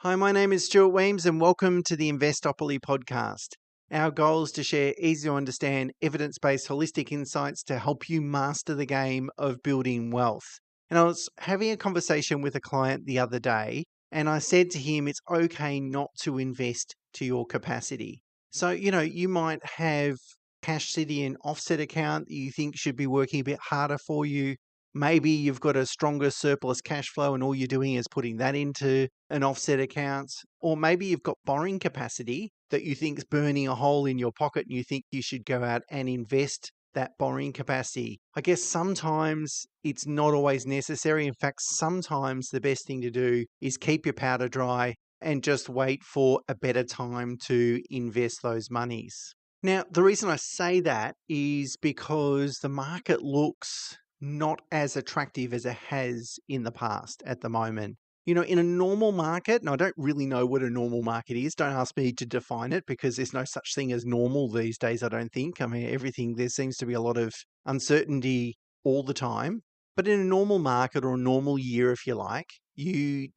Hi, my name is Stuart Weems and welcome to the Investopoly podcast. Our goal is to share easy to understand evidence-based holistic insights to help you master the game of building wealth. And I was having a conversation with a client the other day and I said to him, it's okay not to invest to your capacity. So, you might have cash sitting in offset account that you think should be working a bit harder for you. Maybe you've got a stronger surplus cash flow and all you're doing is putting that into an offset account. Or maybe you've got borrowing capacity that you think is burning a hole in your pocket and you think you should go out and invest that borrowing capacity. I guess sometimes it's not always necessary. In fact, sometimes the best thing to do is keep your powder dry and just wait for a better time to invest those monies. Now, the reason I say that is because the market looks not as attractive as it has in the past at the moment. In a normal market, and I don't really know what a normal market is, don't ask me to define it because there's no such thing as normal these days, I don't think. I mean, there seems to be a lot of uncertainty all the time. But in a normal market or a normal year, if you like, you've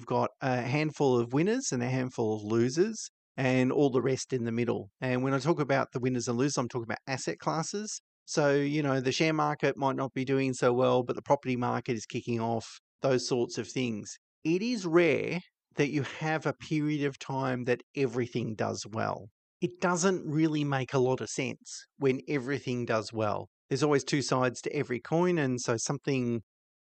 got a handful of winners and a handful of losers and all the rest in the middle. And when I talk about the winners and losers, I'm talking about asset classes. So, the share market might not be doing so well, but the property market is kicking off, those sorts of things. It is rare that you have a period of time that everything does well. It doesn't really make a lot of sense when everything does well. There's always two sides to every coin, and so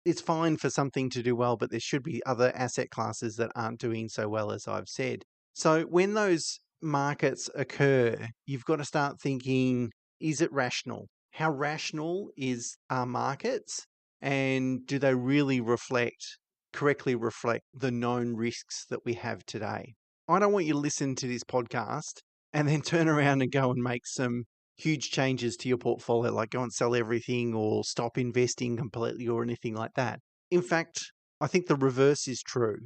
it's fine for something to do well, but there should be other asset classes that aren't doing so well, as I've said. So when those markets occur, you've got to start thinking, is it rational? How rational are markets, and do they really correctly reflect the known risks that we have today? I don't want you to listen to this podcast and then turn around and go and make some huge changes to your portfolio, like go and sell everything or stop investing completely or anything like that. In fact, I think the reverse is true.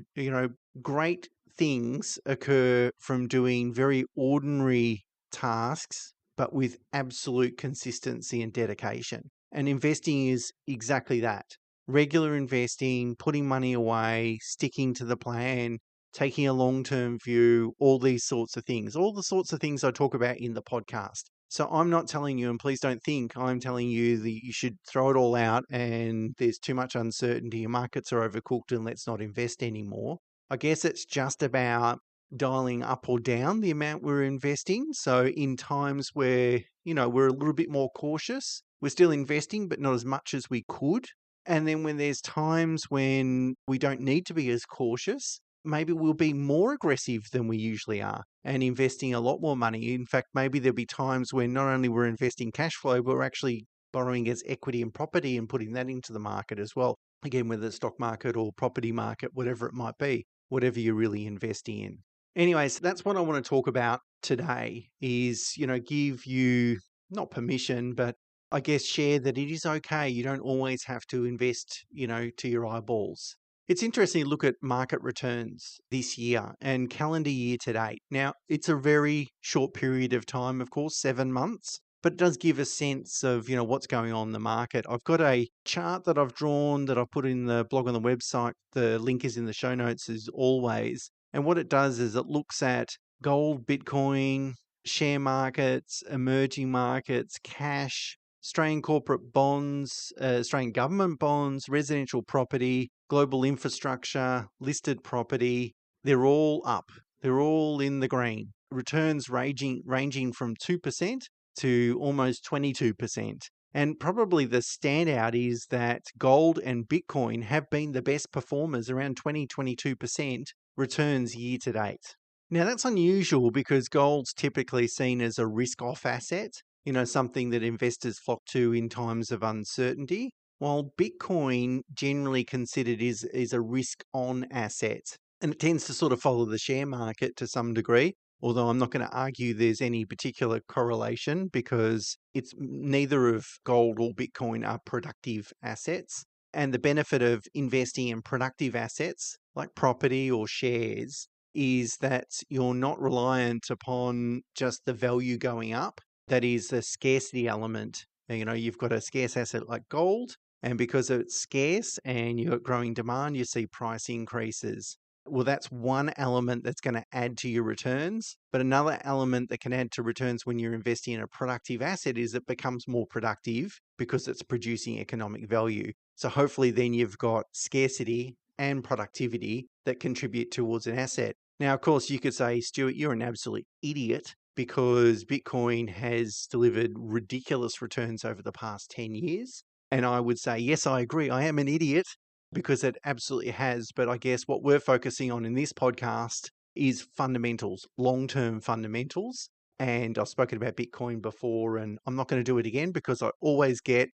Great things occur from doing very ordinary tasks but with absolute consistency and dedication. And investing is exactly that. Regular investing, putting money away, sticking to the plan, taking a long-term view, all these sorts of things, all the sorts of things I talk about in the podcast. So I'm not telling you, and please don't think I'm telling you that you should throw it all out and there's too much uncertainty, your markets are overcooked and let's not invest anymore. I guess it's just about dialing up or down the amount we're investing. So in times where, we're a little bit more cautious, we're still investing, but not as much as we could. And then when there's times when we don't need to be as cautious, maybe we'll be more aggressive than we usually are and investing a lot more money. In fact, maybe there'll be times when not only we're investing cash flow, but we're actually borrowing as equity and property and putting that into the market as well. Again, whether the stock market or property market, whatever it might be, whatever you're really investing in. Anyways, that's what I want to talk about today is, give you not permission, but I guess share that it is okay. You don't always have to invest, to your eyeballs. It's interesting to look at market returns this year and calendar year to date. Now, it's a very short period of time, of course, 7 months, but it does give a sense of, what's going on in the market. I've got a chart that I've drawn that I've put in the blog on the website. The link is in the show notes as always. And what it does is it looks at gold, Bitcoin, share markets, emerging markets, cash, Australian corporate bonds, Australian government bonds, residential property, global infrastructure, listed property. They're all up. They're all in the green. Returns ranging from 2% to almost 22%. And probably the standout is that gold and Bitcoin have been the best performers, around 22% returns year to date. Now, that's unusual because gold's typically seen as a risk-off asset, something that investors flock to in times of uncertainty, while Bitcoin generally considered is a risk-on asset. And it tends to sort of follow the share market to some degree, although I'm not going to argue there's any particular correlation because it's neither of gold or Bitcoin are productive assets. And the benefit of investing in productive assets like property or shares is that you're not reliant upon just the value going up. That is the scarcity element. You've got a scarce asset like gold, and because it's scarce and you've got growing demand, you see price increases. Well, that's one element that's going to add to your returns. But another element that can add to returns when you're investing in a productive asset is it becomes more productive because it's producing economic value. So hopefully then you've got scarcity and productivity that contribute towards an asset. Now, of course, you could say, Stuart, you're an absolute idiot because Bitcoin has delivered ridiculous returns over the past 10 years. And I would say, yes, I agree. I am an idiot because it absolutely has. But I guess what we're focusing on in this podcast is fundamentals, long-term fundamentals. And I've spoken about Bitcoin before, and I'm not going to do it again because I always get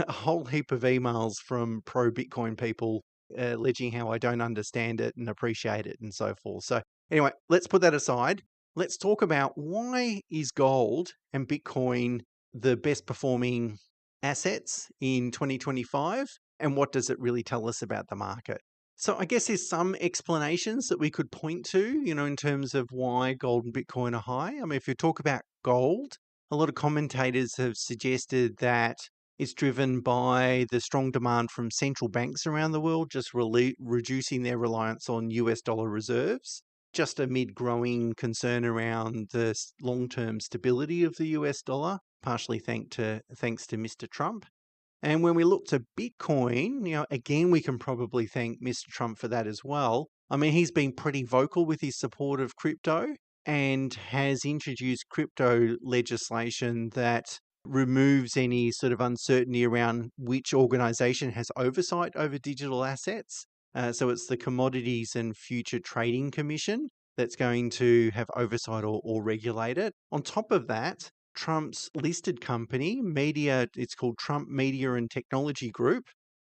a whole heap of emails from pro-Bitcoin people alleging how I don't understand it and appreciate it and so forth. So anyway, let's put that aside. Let's talk about why is gold and Bitcoin the best performing assets in 2025 and what does it really tell us about the market? So I guess there's some explanations that we could point to, in terms of why gold and Bitcoin are high. I mean, if you talk about gold, a lot of commentators have suggested that it's driven by the strong demand from central banks around the world, just reducing their reliance on US dollar reserves, just amid growing concern around the long-term stability of the US dollar, partially thanks to Mr. Trump. And when we look to Bitcoin, again, we can probably thank Mr. Trump for that as well. I mean, he's been pretty vocal with his support of crypto and has introduced crypto legislation that removes any sort of uncertainty around which organization has oversight over digital assets. So it's the Commodities and Future Trading Commission that's going to have oversight or regulate it. On top of that, Trump's listed company, it's called Trump Media and Technology Group,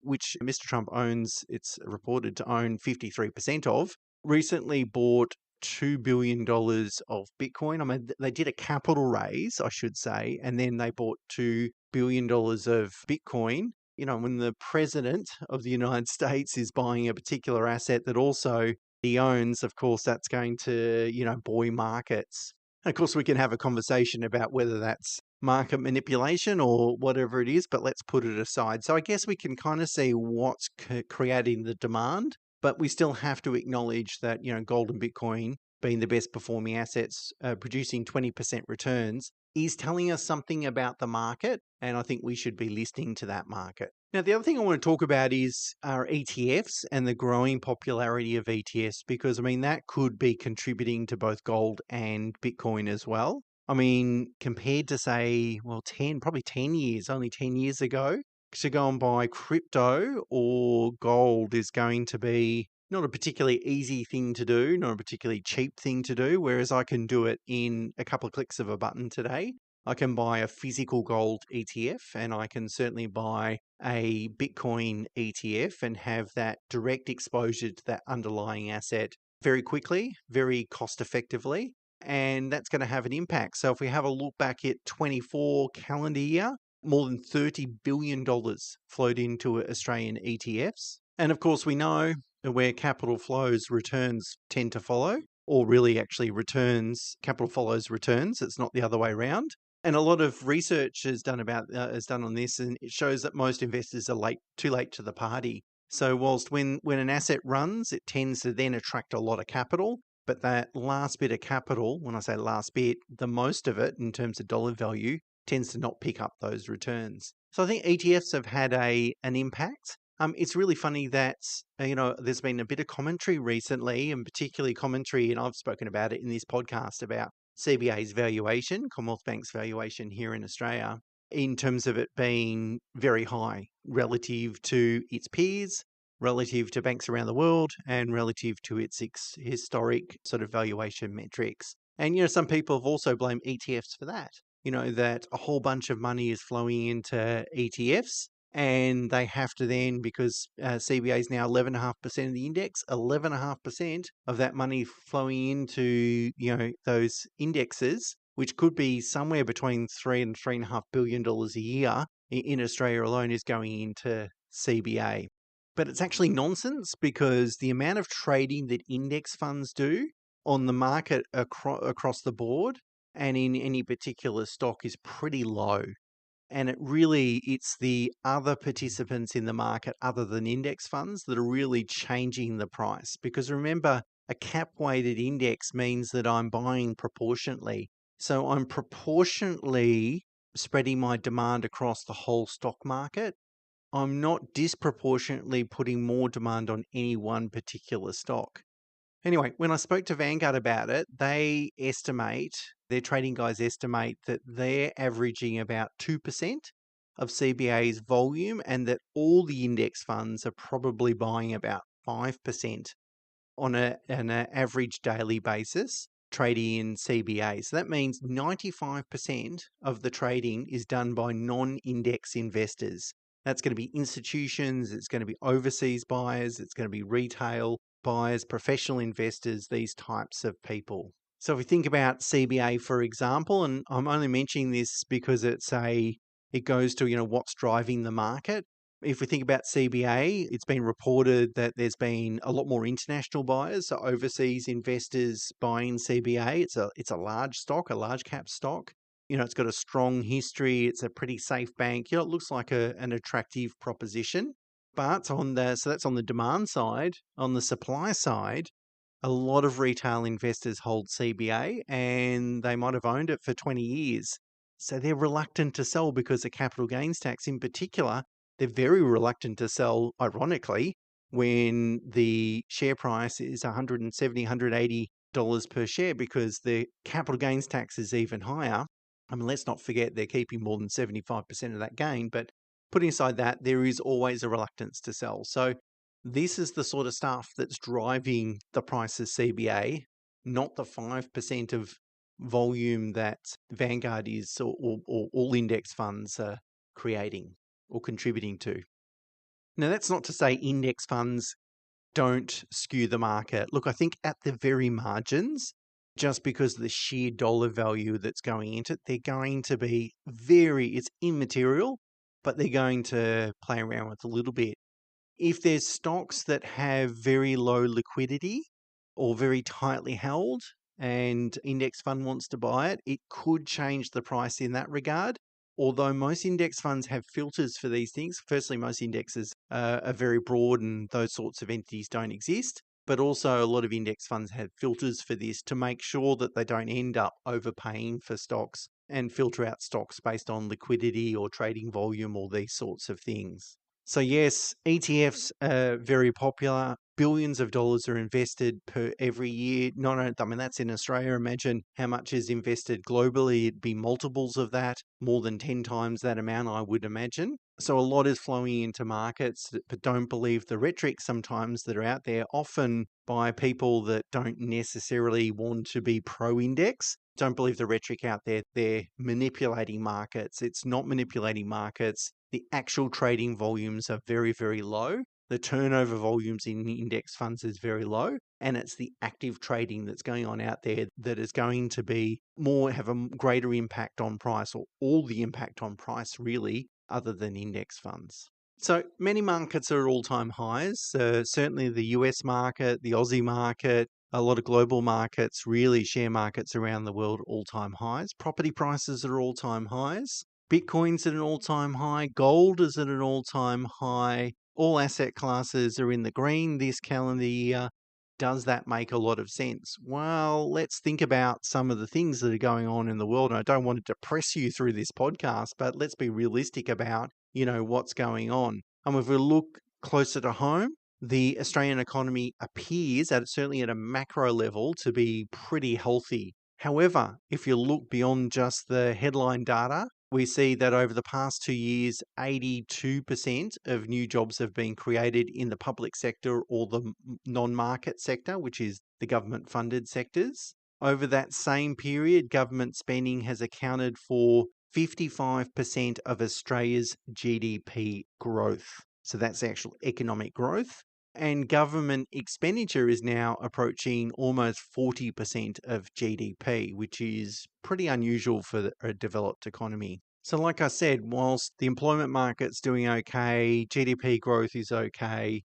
which Mr. Trump owns, it's reported to own 53% of, recently bought $2 billion of Bitcoin. I mean, they did a capital raise, I should say, and then they bought $2 billion of Bitcoin. When the president of the United States is buying a particular asset that also he owns, of course, that's going to, buoy markets. Of course, we can have a conversation about whether that's market manipulation or whatever it is, but let's put it aside. So I guess we can kind of see what's creating the demand, but we still have to acknowledge that, gold and Bitcoin being the best performing assets, producing 20% returns, is telling us something about the market, and I think we should be listening to that market. Now, the other thing I want to talk about is our ETFs and the growing popularity of ETFs, because, that could be contributing to both gold and Bitcoin as well. Compared to, say, probably 10 years, only 10 years ago, to go and buy crypto or gold is going to be not a particularly easy thing to do, not a particularly cheap thing to do, whereas I can do it in a couple of clicks of a button today. I can buy a physical gold ETF and I can certainly buy a Bitcoin ETF and have that direct exposure to that underlying asset very quickly, very cost effectively, and that's going to have an impact. So if we have a look back at 24 calendar year, more than $30 billion flowed into Australian ETFs. And of course, we know where capital flows, returns tend to follow, or really actually capital follows returns. It's not the other way around. And a lot of research is done on this, and it shows that most investors are too late to the party. So whilst when an asset runs, it tends to then attract a lot of capital, but that last bit of capital, when I say last bit, the most of it in terms of dollar value, tends to not pick up those returns. So I think ETFs have had an impact. It's really funny that, there's been a bit of commentary recently, and particularly commentary, and I've spoken about it in this podcast, about CBA's valuation, Commonwealth Bank's valuation here in Australia, in terms of it being very high relative to its peers, relative to banks around the world, and relative to its historic sort of valuation metrics. And, some people have also blamed ETFs for that. That a whole bunch of money is flowing into ETFs, and they have to then, because CBA is now 11.5% of the index, 11.5% of that money flowing into, those indexes, which could be somewhere between $3 and $3.5 billion a year in Australia alone, is going into CBA. But it's actually nonsense, because the amount of trading that index funds do on the market across the board and in any particular stock is pretty low. And it's the other participants in the market other than index funds that are really changing the price. Because remember, a cap weighted index means that I'm buying proportionately. So I'm proportionately spreading my demand across the whole stock market. I'm not disproportionately putting more demand on any one particular stock. Anyway, when I spoke to Vanguard about it, their trading guys estimate that they're averaging about 2% of CBA's volume and that all the index funds are probably buying about 5% on an average daily basis trading in CBA. So that means 95% of the trading is done by non-index investors. That's going to be institutions, it's going to be overseas buyers, it's going to be retail buyers, professional investors, these types of people. So if we think about CBA, for example, and I'm only mentioning this because it goes to, what's driving the market. If we think about CBA, it's been reported that there's been a lot more international buyers, so overseas investors buying CBA. It's a large stock, a large cap stock. It's got a strong history. It's a pretty safe bank. It looks like an attractive proposition. But so that's on the demand side. On the supply side, a lot of retail investors hold CBA and they might have owned it for 20 years. So they're reluctant to sell because of capital gains tax in particular. They're very reluctant to sell, ironically, when the share price is $170, $180 per share because the capital gains tax is even higher. I mean, let's not forget they're keeping more than 75% of that gain. But putting aside that, there is always a reluctance to sell. So this is the sort of stuff that's driving the price of CBA, not the 5% of volume that Vanguard is or all index funds are creating or contributing to. Now, that's not to say index funds don't skew the market. Look, I think at the very margins, just because of the sheer dollar value that's going into it, they're going to be it's immaterial, but they're going to play around with a little bit. If there's stocks that have very low liquidity or very tightly held and index fund wants to buy it, it could change the price in that regard. Although most index funds have filters for these things. Firstly, most indexes are very broad and those sorts of entities don't exist. But also a lot of index funds have filters for this to make sure that they don't end up overpaying for stocks and filter out stocks based on liquidity or trading volume or these sorts of things. So yes, ETFs are very popular. Billions of dollars are invested every year. That's in Australia. Imagine how much is invested globally. It'd be multiples of that, more than 10 times that amount, I would imagine. So a lot is flowing into markets, but don't believe the rhetoric sometimes that are out there, often by people that don't necessarily want to be pro-index. Don't believe the rhetoric out there. They're manipulating markets. It's not manipulating markets. The actual trading volumes are very, very low. The turnover volumes in index funds is very low. And it's the active trading that's going on out there that is going to have a greater impact on price, or all the impact on price really, other than index funds. So many markets are at all-time highs. Certainly the US market, the Aussie market, a lot of global markets, really share markets around the world, all-time highs. Property prices are all-time highs. Bitcoin's at an all-time high. Gold is at an all-time high. All asset classes are in the green this calendar year. Does that make a lot of sense? Well, let's think about some of the things that are going on in the world. And I don't want to depress you through this podcast, but let's be realistic about, what's going on. And if we look closer to home, the Australian economy appears, certainly at a macro level, to be pretty healthy. However, if you look beyond just the headline data, we see that over the past 2 years, 82% of new jobs have been created in the public sector or the non-market sector, which is the government-funded sectors. Over that same period, government spending has accounted for 55% of Australia's GDP growth. So that's actual economic growth. And government expenditure is now approaching almost 40% of GDP, which is pretty unusual for a developed economy. So like I said, whilst the employment market's doing okay, GDP growth is okay,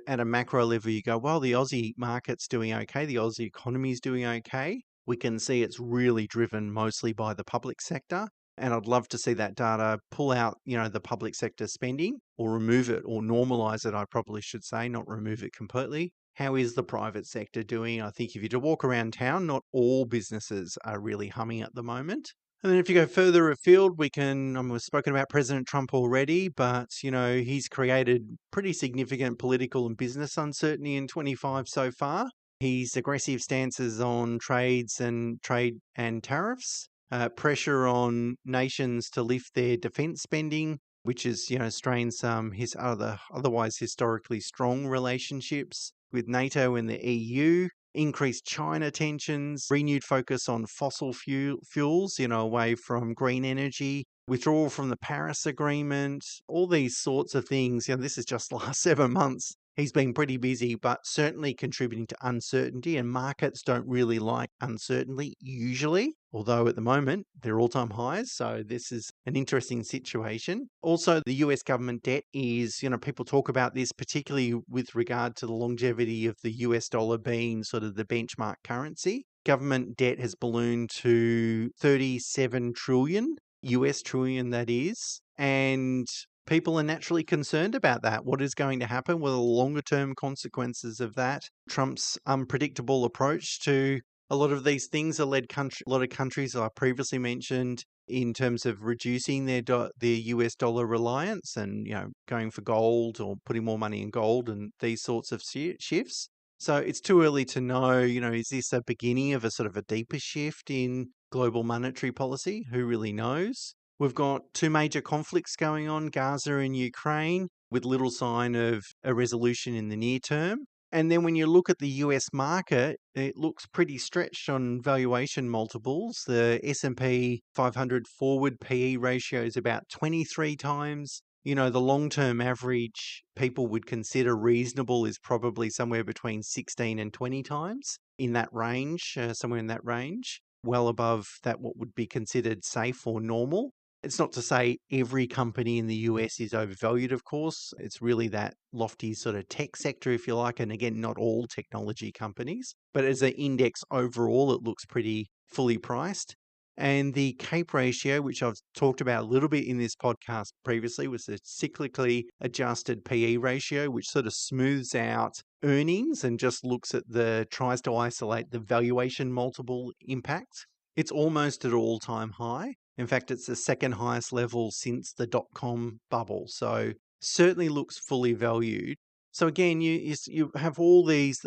at a macro level, you go, well, the Aussie market's doing okay, the Aussie economy is doing okay. We can see it's really driven mostly by the public sector. And I'd love to see that data pull out, the public sector spending or remove it or normalize it, I probably should say, not remove it completely. How is the private sector doing? I think if you to walk around town, not all businesses are really humming at the moment. And then if you go further afield, we've spoken about President Trump already, but, he's created pretty significant political and business uncertainty in 25 so far. His aggressive stances on trade and tariffs, pressure on nations to lift their defence spending, which is, strained some his otherwise historically strong relationships with NATO and the EU, increased China tensions, renewed focus on fossil fuels, away from green energy, withdrawal from the Paris Agreement, all these sorts of things. This is just the last 7 months. He's been pretty busy, but certainly contributing to uncertainty, and markets don't really like uncertainty usually, although at the moment they're all-time highs, so this is an interesting situation. Also, the US government debt is, people talk about this particularly with regard to the longevity of the US dollar being sort of the benchmark currency. Government debt has ballooned to 37 trillion, US trillion that is, and people are naturally concerned about that. What is going to happen? What are the longer term consequences of that? Trump's unpredictable approach to a lot of these things have led a lot of countries, I previously mentioned, in terms of reducing their US dollar reliance and going for gold or putting more money in gold and these sorts of shifts. So it's too early to know, is this a beginning of a sort of a deeper shift in global monetary policy? Who really knows? We've got two major conflicts going on, Gaza and Ukraine, with little sign of a resolution in the near term. And then when you look at the US market, it looks pretty stretched on valuation multiples. The S&P 500 forward PE ratio is about 23 times. The long-term average people would consider reasonable is probably somewhere between 16 and 20 times in that range, somewhere in that range, well above that what would be considered safe or normal. It's not to say every company in the US is overvalued, of course. It's really that lofty sort of tech sector, if you like. And again, not all technology companies. But as an index overall, it looks pretty fully priced. And the CAPE ratio, which I've talked about a little bit in this podcast previously, was a cyclically adjusted PE ratio, which sort of smooths out earnings and just tries to isolate the valuation multiple impact. It's almost at all-time high. In fact, it's the second highest level since the dot-com bubble. So certainly looks fully valued. So again, you have all these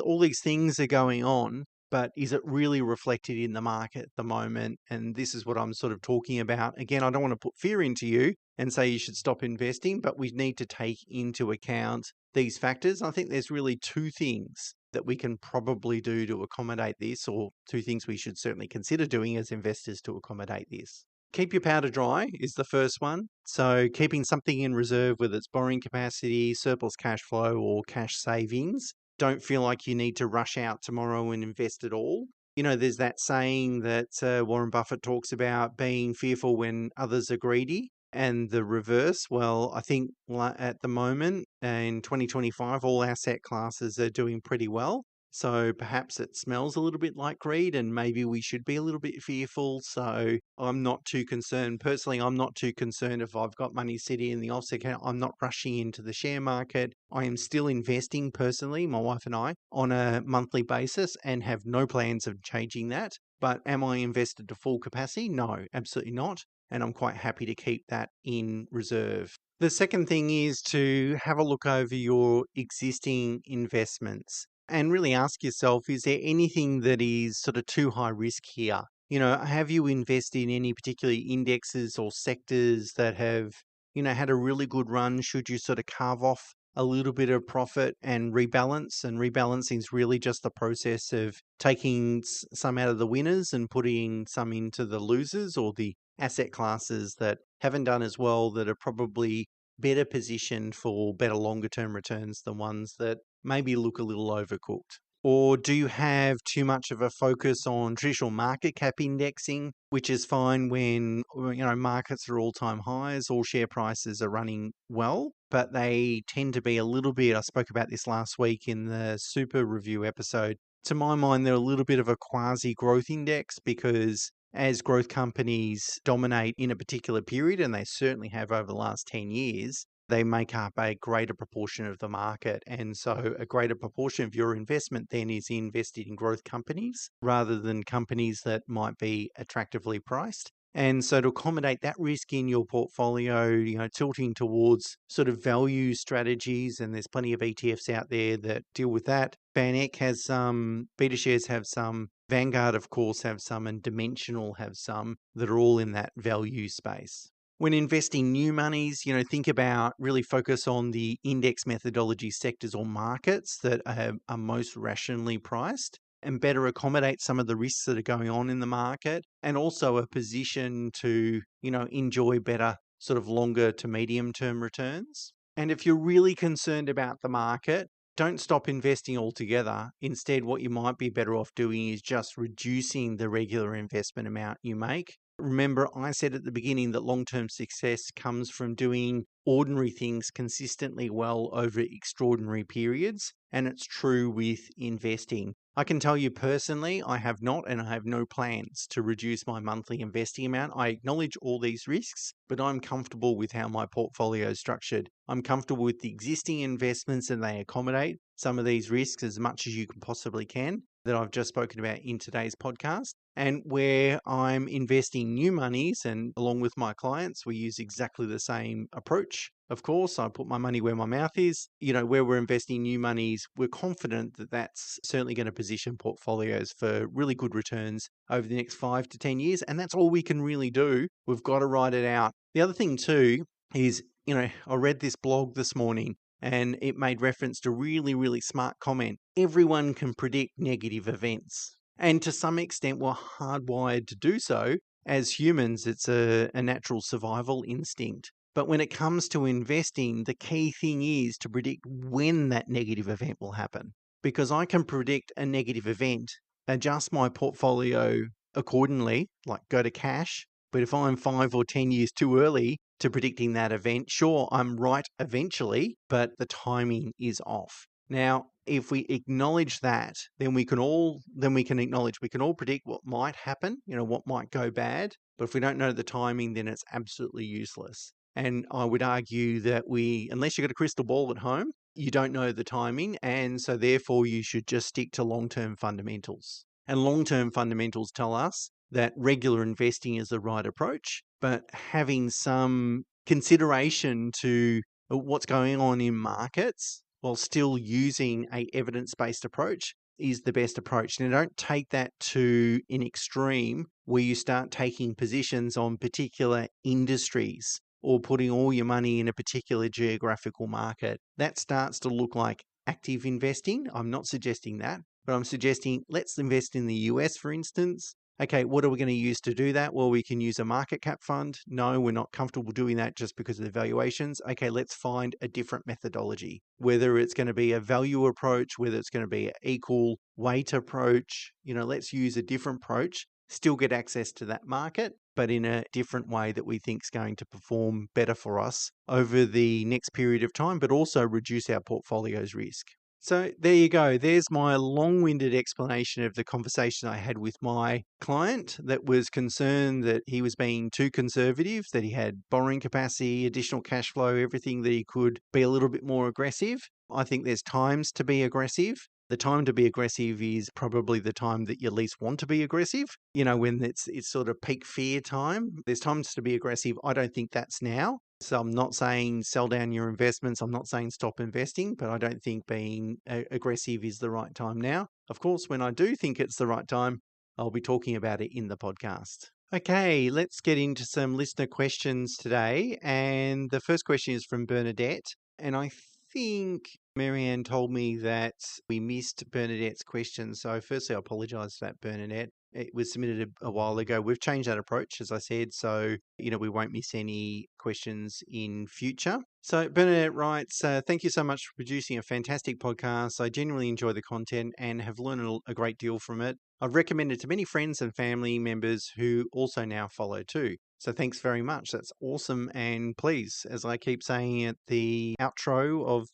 things are going on, but is it really reflected in the market at the moment? And this is what I'm sort of talking about. Again, I don't want to put fear into you and say you should stop investing, but we need to take into account these factors. I think there's really two things that we can probably do to accommodate this, or two things we should certainly consider doing as investors to accommodate this. Keep your powder dry is the first one. So keeping something in reserve, whether it's borrowing capacity, surplus cash flow, or cash savings. Don't feel like you need to rush out tomorrow and invest it all. There's that saying that Warren Buffett talks about being fearful when others are greedy and the reverse. Well, I think at the moment in 2025, all asset classes are doing pretty well. So perhaps it smells a little bit like greed and maybe we should be a little bit fearful. So I'm not too concerned. Personally, I'm not too concerned if I've got money sitting in the offset account. I'm not rushing into the share market. I am still investing personally, my wife and I, on a monthly basis and have no plans of changing that. But am I invested to full capacity? No, absolutely not. And I'm quite happy to keep that in reserve. The second thing is to have a look over your existing investments and really ask yourself, is there anything that is sort of too high risk here? Have you invested in any particular indexes or sectors that have, had a really good run? Should you sort of carve off a little bit of profit and rebalance? And rebalancing is really just the process of taking some out of the winners and putting some into the losers or the asset classes that haven't done as well, that are probably better positioned for better longer term returns than ones that maybe look a little overcooked. Or do you have too much of a focus on traditional market cap indexing, which is fine when markets are all-time highs, all share prices are running well, but they tend to be a little bit, I spoke about this last week in the super review episode, to my mind, they're a little bit of a quasi growth index because as growth companies dominate in a particular period, and they certainly have over the last 10 years, they make up a greater proportion of the market. And so a greater proportion of your investment then is invested in growth companies rather than companies that might be attractively priced. And so to accommodate that risk in your portfolio, tilting towards sort of value strategies, and there's plenty of ETFs out there that deal with that. VanEck has some, BetaShares have some, Vanguard, of course, have some, and Dimensional have some that are all in that value space. When investing new monies, think about really focus on the index methodology sectors or markets that are most rationally priced and better accommodate some of the risks that are going on in the market, and also a position to, enjoy better sort of longer to medium term returns. And if you're really concerned about the market, don't stop investing altogether. Instead, what you might be better off doing is just reducing the regular investment amount you make. Remember, I said at the beginning that long-term success comes from doing ordinary things consistently well over extraordinary periods, and it's true with investing. I can tell you personally, I have not, and I have no plans to reduce my monthly investing amount. I acknowledge all these risks, but I'm comfortable with how my portfolio is structured. I'm comfortable with the existing investments, and they accommodate some of these risks as much as you can possibly can that I've just spoken about in today's podcast. And where I'm investing new monies, and along with my clients, we use exactly the same approach. Of course, I put my money where my mouth is. Where we're investing new monies, we're confident that that's certainly going to position portfolios for really good returns over the next 5 to 10 years. And that's all we can really do. We've got to ride it out. The other thing too is, I read this blog this morning, and it made reference to really, really smart comment. Everyone can predict negative events. And to some extent, we're hardwired to do so. As humans, it's a natural survival instinct. But when it comes to investing, the key thing is to predict when that negative event will happen. Because I can predict a negative event, adjust my portfolio accordingly, like go to cash. But if I'm 5 or 10 years too early to predicting that event, sure, I'm right eventually, but the timing is off. Now, if we acknowledge that, then we can all predict what might happen, what might go bad. But if we don't know the timing, then it's absolutely useless. And I would argue that unless you've got a crystal ball at home, you don't know the timing. And so therefore you should just stick to long-term fundamentals. And long-term fundamentals tell us that regular investing is the right approach, but having some consideration to what's going on in markets while still using a evidence-based approach is the best approach. Now, don't take that to an extreme where you start taking positions on particular industries or putting all your money in a particular geographical market. That starts to look like active investing. I'm not suggesting that, but I'm suggesting let's invest in the US, for instance. Okay, what are we going to use to do that? Well, we can use a market cap fund. No, we're not comfortable doing that just because of the valuations. Okay, let's find a different methodology, whether it's going to be a value approach, whether it's going to be an equal weight approach. Let's use a different approach, still get access to that market, but in a different way that we think is going to perform better for us over the next period of time, but also reduce our portfolio's risk. So there you go. There's my long-winded explanation of the conversation I had with my client that was concerned that he was being too conservative, that he had borrowing capacity, additional cash flow, everything that he could be a little bit more aggressive. I think there's times to be aggressive. The time to be aggressive is probably the time that you least want to be aggressive. When it's sort of peak fear time. There's times to be aggressive. I don't think that's now. So I'm not saying sell down your investments. I'm not saying stop investing, but I don't think being aggressive is the right time now. Of course, when I do think it's the right time, I'll be talking about it in the podcast. Okay, let's get into some listener questions today. And the first question is from Bernadette. And I think Marianne told me that we missed Bernadette's question. So firstly, I apologize for that, Bernadette. It was submitted a while ago. We've changed that approach, as I said, so we won't miss any questions in future. So Bernadette writes, thank you so much for producing a fantastic podcast. I genuinely enjoy the content and have learned a great deal from it. I've recommended to many friends and family members who also now follow too. So thanks very much. That's awesome. And please, as I keep saying at the outro of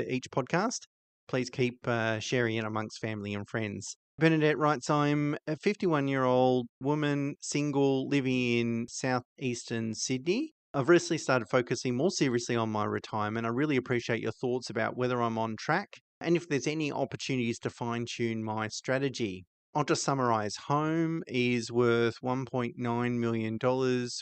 each podcast, please keep sharing it amongst family and friends. Bernadette writes, I'm a 51-year-old woman, single, living in southeastern Sydney. I've recently started focusing more seriously on my retirement. I really appreciate your thoughts about whether I'm on track and if there's any opportunities to fine-tune my strategy. I'll just summarise. Home is worth $1.9 million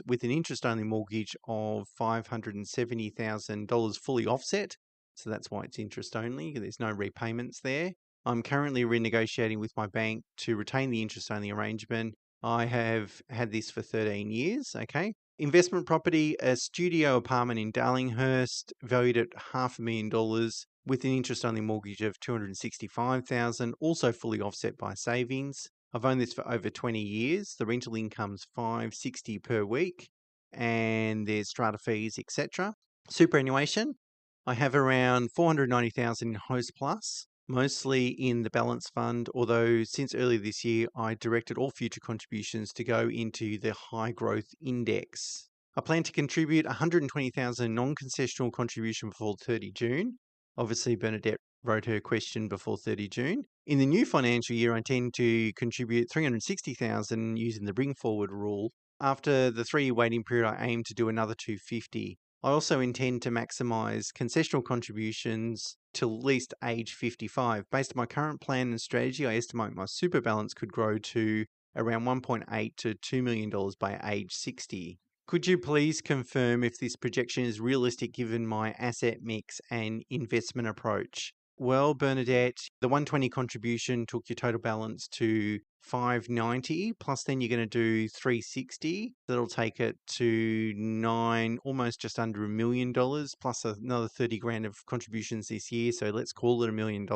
with an interest-only mortgage of $570,000 fully offset. So that's why it's interest-only. There's no repayments there. I'm currently renegotiating with my bank to retain the interest-only arrangement. I have had this for 13 years, okay? Investment property, a studio apartment in Darlinghurst, valued at $500,000 with an interest-only mortgage of $265,000, also fully offset by savings. I've owned this for over 20 years. The rental income's $560 per week, and there's strata fees, etc. Superannuation, I have around $490,000 in Hostplus, mostly in the balance fund, although since earlier this year, I directed all future contributions to go into the high growth index. I plan to contribute $120,000 non-concessional contribution before 30 June. Obviously, Bernadette wrote her question before 30 June. In the new financial year, I intend to contribute $360,000 using the bring forward rule. After the 3-year waiting period, I aim to do another $250,000. I also intend to maximise concessional contributions till at least age 55. Based on my current plan and strategy, I estimate my super balance could grow to around $1.8 to $2 million by age 60. Could you please confirm if this projection is realistic given my asset mix and investment approach? Well, Bernadette, the 120 contribution took your total balance to 590, plus then you're going to do 360. That'll take it to almost just under $1 million, plus another 30 grand of contributions this year. So let's call it $1 million.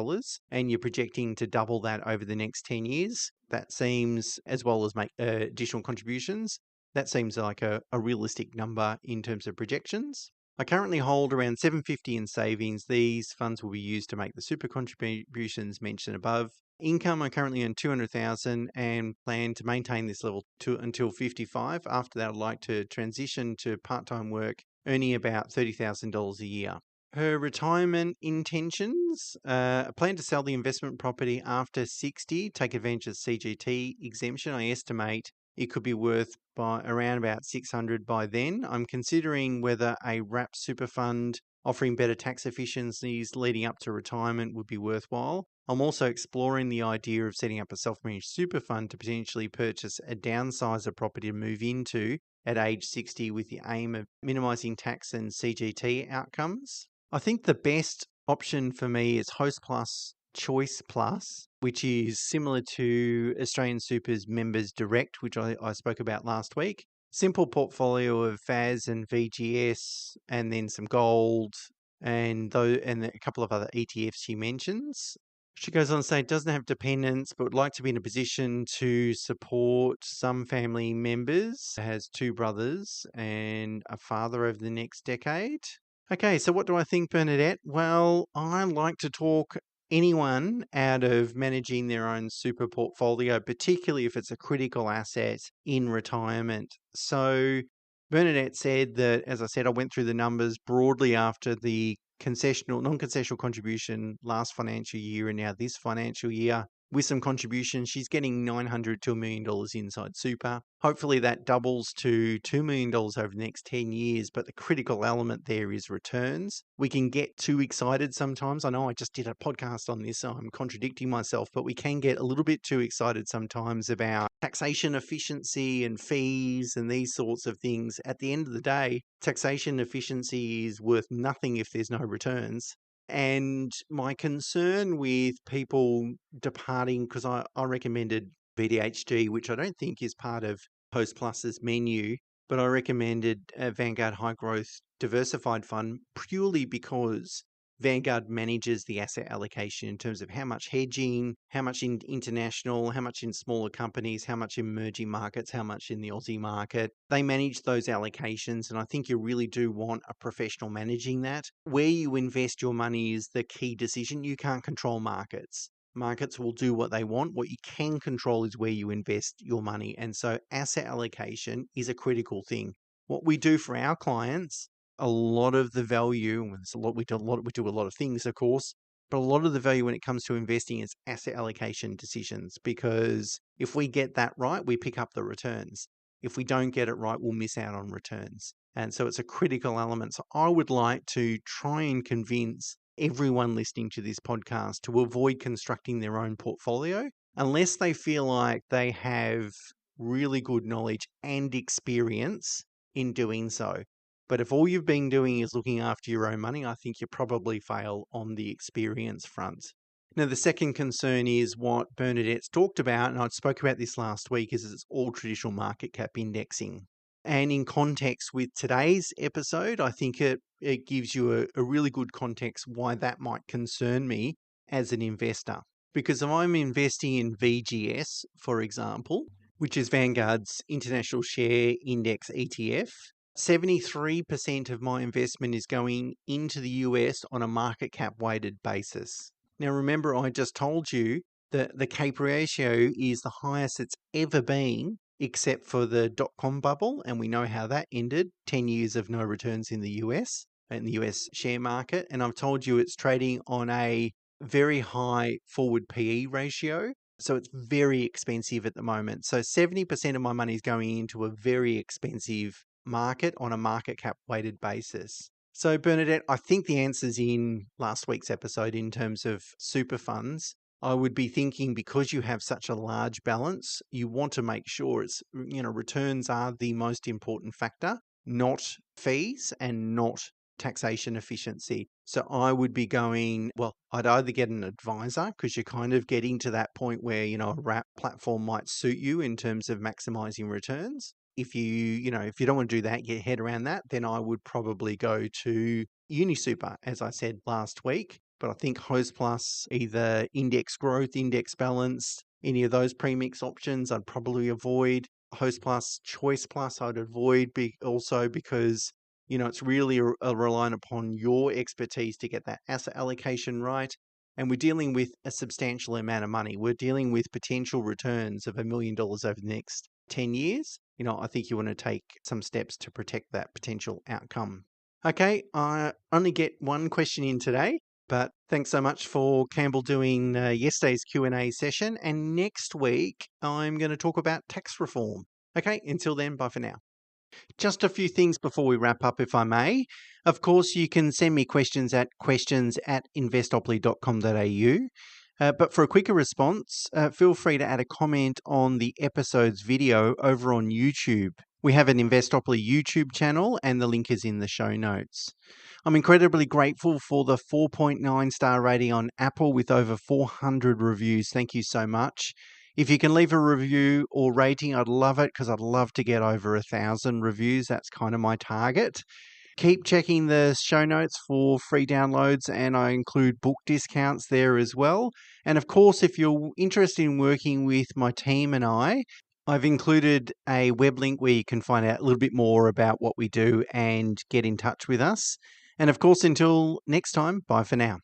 And you're projecting to double that over the next 10 years. That seems, as well as make additional contributions, that seems like a realistic number in terms of projections. I currently hold around $750 in savings. These funds will be used to make the super contributions mentioned above. Income, I currently earn $200,000 and plan to maintain this level until 55. After that, I'd like to transition to part-time work, earning about $30,000 a year. Her retirement intentions, plan to sell the investment property after 60, take advantage of CGT exemption. I estimate it could be worth by around about 600 by then. I'm considering whether a wrap super fund offering better tax efficiencies leading up to retirement would be worthwhile. I'm also exploring the idea of setting up a self-managed super fund to potentially purchase a downsizer property to move into at age 60 with the aim of minimizing tax and CGT outcomes. I think the best option for me is Hostplus ChoicePlus, which is similar to Australian Super's Members Direct, which I spoke about last week. Simple portfolio of FAS and VGS, and then some gold, and a couple of other ETFs she mentions. She goes on to say it doesn't have dependents, but would like to be in a position to support some family members. Has 2 brothers and a father over the next decade. Okay, so what do I think, Bernadette? Well, I like to talk anyone out of managing their own super portfolio, particularly if it's a critical asset in retirement. So Bernadette said that, as I said, I went through the numbers broadly after the non-concessional contribution last financial year and now this financial year. With some contributions, she's getting $900 to $1 million inside super. Hopefully that doubles to $2 million over the next 10 years, but the critical element there is returns. We can get too excited sometimes. I know I just did a podcast on this, so I'm contradicting myself, but we can get a little bit too excited sometimes about taxation efficiency and fees and these sorts of things. At the end of the day, taxation efficiency is worth nothing if there's no returns. And my concern with people departing, because I recommended VDHG, which I don't think is part of Hostplus's menu, but I recommended a Vanguard High Growth Diversified Fund purely because Vanguard manages the asset allocation in terms of how much hedging, how much in international, how much in smaller companies, how much in emerging markets, how much in the Aussie market. They manage those allocations, and I think you really do want a professional managing that. Where you invest your money is the key decision. You can't control markets. Markets will do what they want. What you can control is where you invest your money. And so asset allocation is a critical thing. What we do for our clients, a lot of the value, and there's a lot we do a lot of things, of course, But a lot of the value when it comes to investing is asset allocation decisions, because if we get that right, we pick up the returns. If we don't get it right, we'll miss out on returns. And so it's a critical element. So I would like to try and convince everyone listening to this podcast to avoid constructing their own portfolio unless they feel like they have really good knowledge and experience in doing so. But if all you've been doing is looking after your own money, I think you probably fail on the experience front. Now, the second concern is what Bernadette's talked about, and I spoke about this last week, is it's all traditional market cap indexing. And in context with today's episode, I think it gives you a really good context why that might concern me as an investor. Because if I'm investing in VGS, for example, which is Vanguard's International Share Index ETF, 73% of my investment is going into the US on a market cap weighted basis. Now, remember, I just told you that the CAPE ratio is the highest it's ever been, except for the dot-com bubble, and we know how that ended, 10 years of no returns in the US share market. And I've told you it's trading on a very high forward PE ratio. So it's very expensive at the moment. So 70% of my money is going into a very expensive market on a market cap weighted basis. So Bernadette, I think the answer's in last week's episode in terms of super funds. I would be thinking, because you have such a large balance, you want to make sure returns are the most important factor, not fees and not taxation efficiency. So I would be going, I'd either get an advisor, because you're kind of getting to that point where, a wrap platform might suit you in terms of maximizing returns. If you don't want to do that, get your head around that, then I would probably go to UniSuper, as I said last week. But I think Hostplus, either index growth, index balance, any of those premix options, I'd probably avoid. Hostplus, ChoicePlus, I'd avoid also because it's really reliant upon your expertise to get that asset allocation right. And we're dealing with a substantial amount of money. We're dealing with potential returns of $1 million over the next 10 years. I think you want to take some steps to protect that potential outcome. Okay, I only get one question in today, but thanks so much for Campbell doing yesterday's Q&A session. And next week, I'm going to talk about tax reform. Okay, until then, bye for now. Just a few things before we wrap up, if I may. Of course, you can send me questions at investopoly.com.au. But for a quicker response, feel free to add a comment on the episode's video over on YouTube. We have an Investopoly YouTube channel, and the link is in the show notes. I'm incredibly grateful for the 4.9 star rating on Apple with over 400 reviews. Thank you so much. If you can leave a review or rating, I'd love it, because I'd love to get over 1,000 reviews. That's kind of my target. Keep checking the show notes for free downloads, and I include book discounts there as well. And of course, if you're interested in working with my team and I've included a web link where you can find out a little bit more about what we do and get in touch with us. And of course, until next time, bye for now.